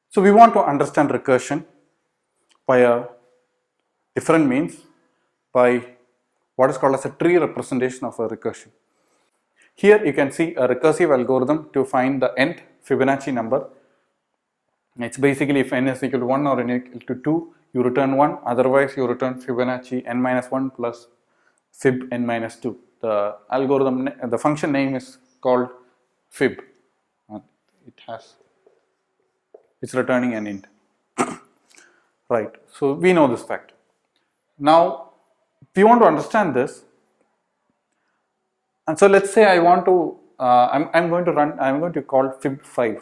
So we want to understand recursion by a different means, by what is called as a tree representation of a recursion. Here you can see a recursive algorithm to find the nth Fibonacci number. It's basically if n is equal to 1 or n equal to 2, you return 1, otherwise you return Fibonacci n minus 1 plus fib n minus 2. The algorithm, the function name is called fib. It's returning an int. Right, so we know this fact. Now, if you want to understand this, and so let's say I want to, I'm going to call fib5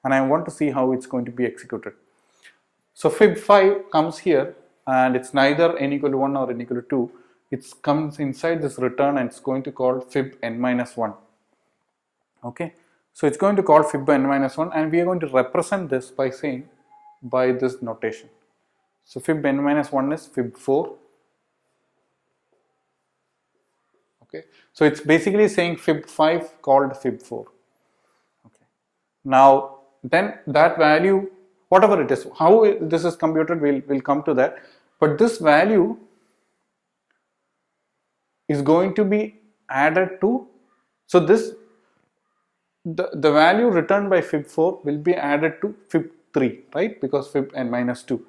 and I want to see how it's going to be executed. So fib5 comes here and it's neither n equal to 1 or n equal to 2. It comes inside this return and it's going to call fib n minus 1. Okay, so it's going to call fib n minus 1 and we are going to represent this by saying, by this notation. So fib n minus 1 is fib4. Okay, so it's basically saying fib5 called fib4. Okay, now then that value, whatever it is, how this is computed, we'll come to that, but this value is going to be added to, so this the value returned by fib4 will be added to fib3, right, because fib n minus 2.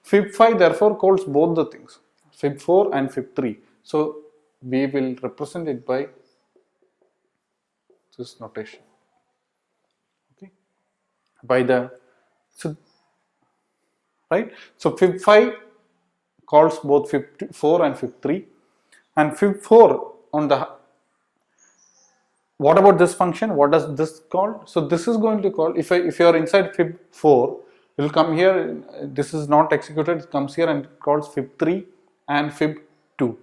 Fib5 therefore calls both the things, fib4 and fib3. So we will represent it by this notation. Okay, by the, so right, so fib5 calls both fib4 and fib3, and fib4 on the, what about this function, what does this call? So this is going to call, if you are inside fib4, it will come here, this is not executed, it comes here and calls fib3 and fib2.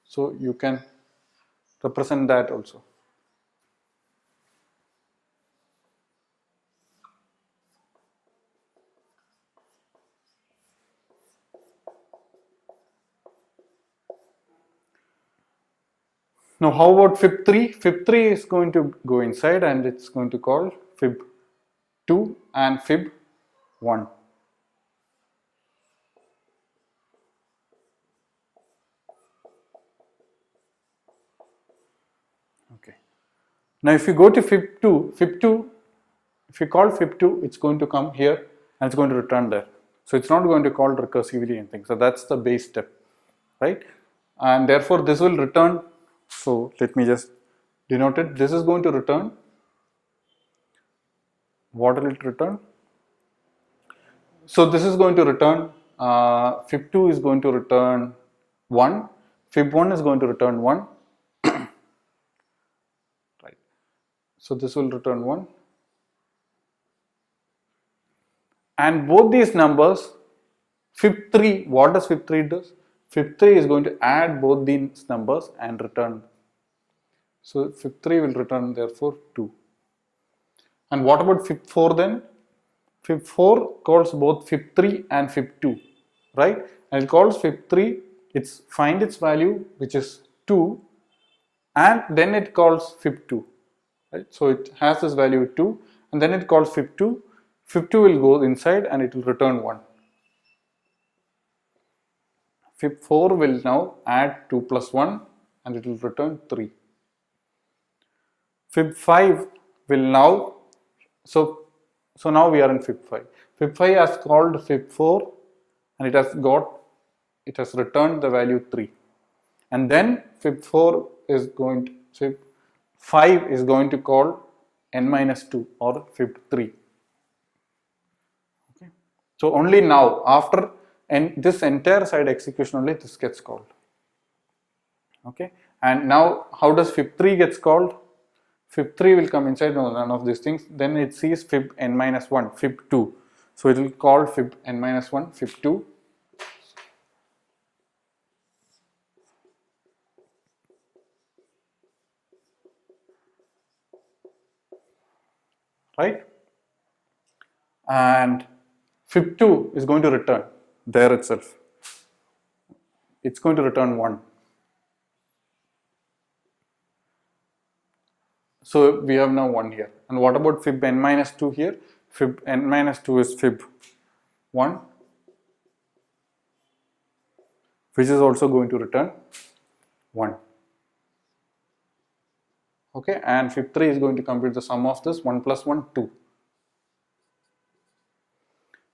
So you can represent that also. Now how about fib3? Fib3 is going to go inside and it's going to call fib2 and fib1. Okay. Now if you go to fib2, if you call fib2, it's going to come here and it's going to return there. So it's not going to call recursively anything. So that's the base step, right? And therefore this will return, so let me just denote it. This is going to return, what will it return? So this is going to return, fib2 is going to return 1, fib1 is going to return 1, right? So this will return 1. And both these numbers, fib3, what does fib3 do? Fib3 is going to add both these numbers and return. So fib3 will return therefore 2. And what about fib4 then? Fib4 calls both fib3 and fib2, right? And it calls fib3, it's find its value which is 2 and then it calls fib2, right? So it has this value 2 and then it calls fib2. Fib2 will go inside and it will return 1. Fib4 will now add 2 plus 1 and it will return 3. Fib5 will now, so now we are in fib5. Fib5 has called fib4 and it has returned the value 3. And then fib4 is going to, fib5 is going to call n minus 2 or fib3. Okay. So only now after this entire side execution only this gets called. Okay. And now how does fib3 gets called? Fib3 will come inside, no, none of these things. Then it sees fib n minus 1, fib2. So it will call fib n minus 1, fib2. Right? And fib2 is going to return there itself. It's going to return 1. So we have now 1 here. And what about fib n minus 2 here? fib n minus 2 is fib 1, which is also going to return 1. Okay, and fib 3 is going to compute the sum of this 1 plus 1, 2.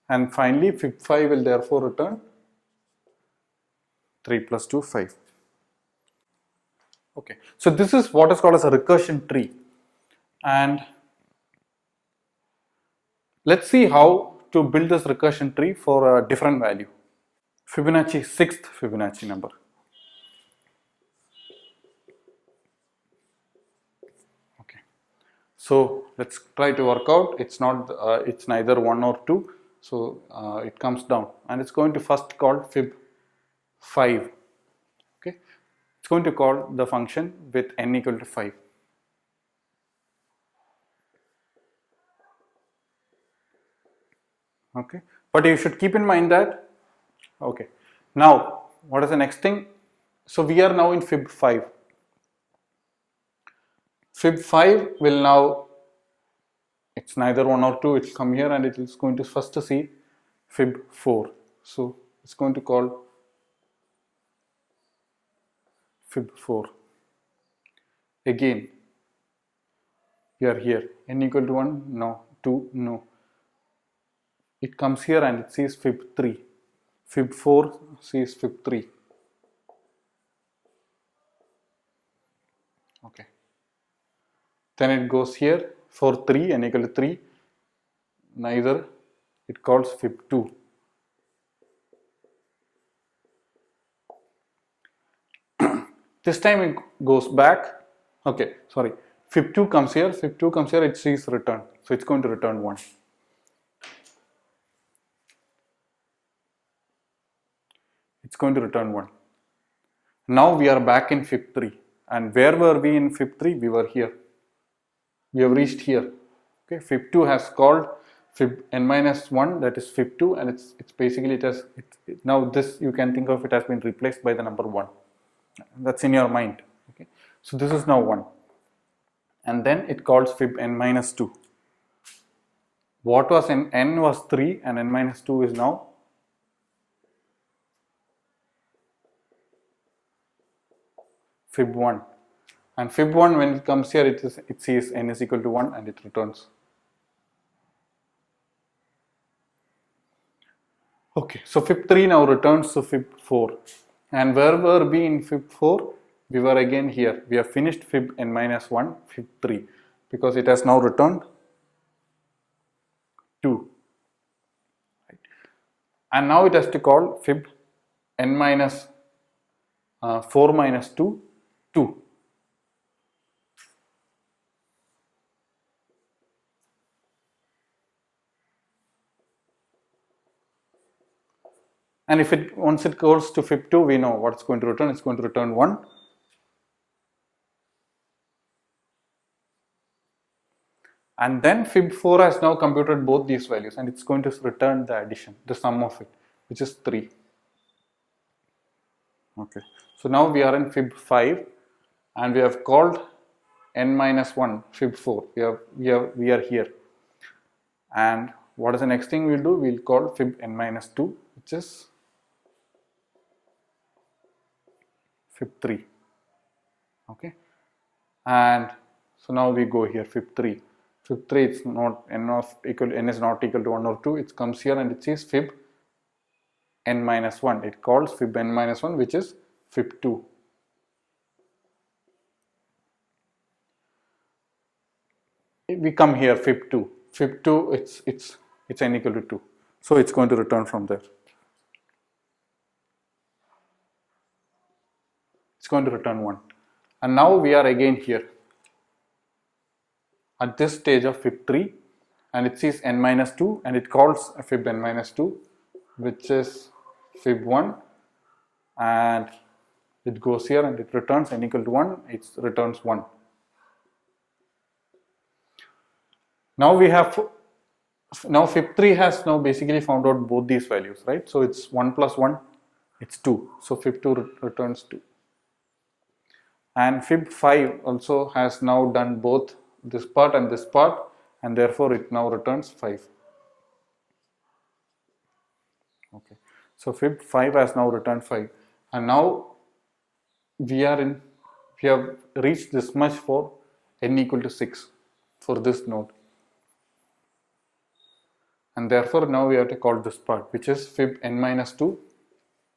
And finally, fib 5 will therefore return 3 plus 2, 5. Okay, so this is what is called as a recursion tree. And let's see how to build this recursion tree for a different value. Fibonacci, 6th Fibonacci number. Okay, so let's try to work out. It's not, it's neither 1 or 2. So it comes down, and it's going to first call fib 5. Okay, it's going to call the function with n equal to 5. Okay, but you should keep in mind that, okay, now what is the next thing? So we are now in fib 5. Fib 5 will now, it's neither 1 or 2, it will come here and it is going to first see fib 4. So it's going to call fib 4. Again, we are here, n equal to 1, no, 2, no. It comes here and it sees fib 3. Fib 4 sees fib 3. Okay. Then it goes here for 3, n equal to 3. Neither, it calls fib 2. This time it goes back. Okay, sorry. Fib 2 comes here. Fib 2 comes here. It sees return. So it's going to return 1. It's going to return 1. Now we are back in fib 3. And where were we in fib 3? We were here. We have reached here. Okay, fib 2 has called fib n minus 1, that is fib 2, and it's basically now this you can think of it has been replaced by the number 1. That's in your mind. Okay, so this is now 1. And then it calls fib n minus 2. What was n was 3 and n minus 2 is now fib 1. And fib 1, when it comes here, it sees n is equal to 1 and it returns. Okay, so fib 3 now returns to fib 4. And where were we in fib 4? We were again here. We have finished fib n minus 1, fib 3, because it has now returned 2. Right. And now it has to call fib n minus 4 minus 2, 2. And if once it goes to fib 2, we know what it's going to return. It's going to return 1. And then fib 4 has now computed both these values and it's going to return the addition, the sum of it, which is 3. Okay, so now we are in fib 5 and we have called n minus 1, fib 4. We are here. And what is the next thing we'll do? We'll call fib n minus 2, which is fib 3. Okay, and so now we go here, fib 3. Fib 3, it's not n is not equal to 1 or 2. It comes here and it says fib n minus 1. It calls fib n minus 1, which is fib 2. We come here, fib 2. Fib 2, it's n equal to 2. So it's going to return from there. It's going to return 1. And now we are again here at this stage of fib 3, and it sees n minus 2 and it calls fib n minus 2, which is fib 1, and it goes here and it returns n equal to 1. It returns 1. Now we have, now fib 3 has now basically found out both these values, right? So it's 1 plus 1, it's 2. So fib 2 returns 2. And fib 5 also has now done both this part and this part, and therefore it now returns 5. Okay, so fib 5 has now returned 5, and now we have reached this much for n equal to 6 for this node, and therefore now we have to call this part, which is fib n minus 2,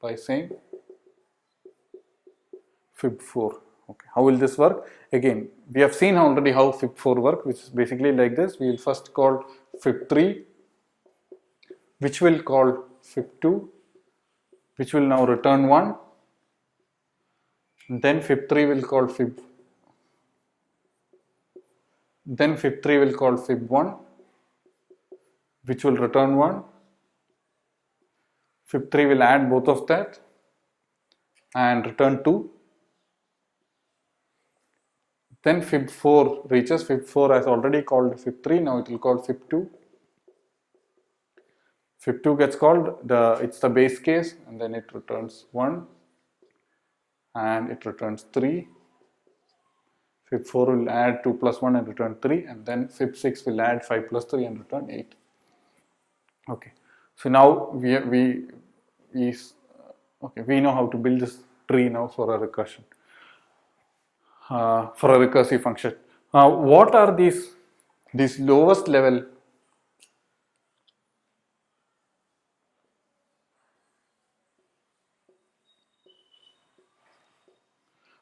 by saying fib 4. Okay, how will this work? Again, we have seen already how fib 4 work, which is basically like this. We will first call fib 3, which will call fib 2, which will now return 1. Then fib 3 will call fib. Then fib 3 will call fib 1, which will return 1. Fib 3 will add both of that and return 2. Then fib 4 reaches. Fib 4 has already called fib 3, now it will call fib 2. Fib 2 gets called, it's the base case, and then it returns 1 and it returns 3. Fib 4 will add 2 plus 1 and return 3, and then fib 6 will add 5 plus 3 and return 8. Okay, so now we know how to build this tree now for a recursion, for a recursive function. What are these lowest level?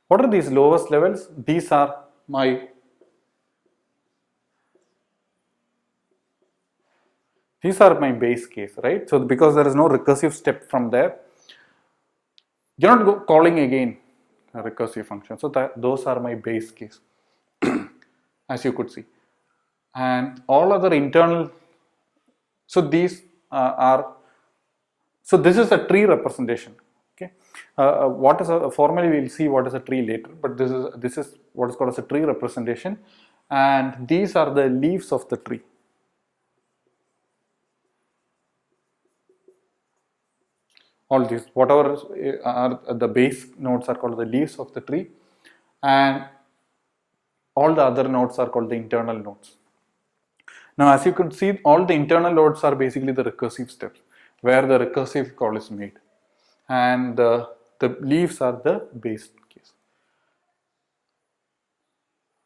What are these lowest levels? These are my base case, right? So because there is no recursive step from there, you're not calling again a recursive function. So those are my base case, as you could see. And all other internal, so these so this is a tree representation. Okay, what is formally we'll see what is a tree later, but this is what is called as a tree representation, and these are the leaves of the tree. All these, whatever are the base nodes, are called the leaves of the tree, and all the other nodes are called the internal nodes. Now, as you can see, all the internal nodes are basically the recursive steps where the recursive call is made, and the leaves are the base case.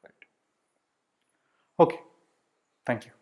Right. Okay, thank you.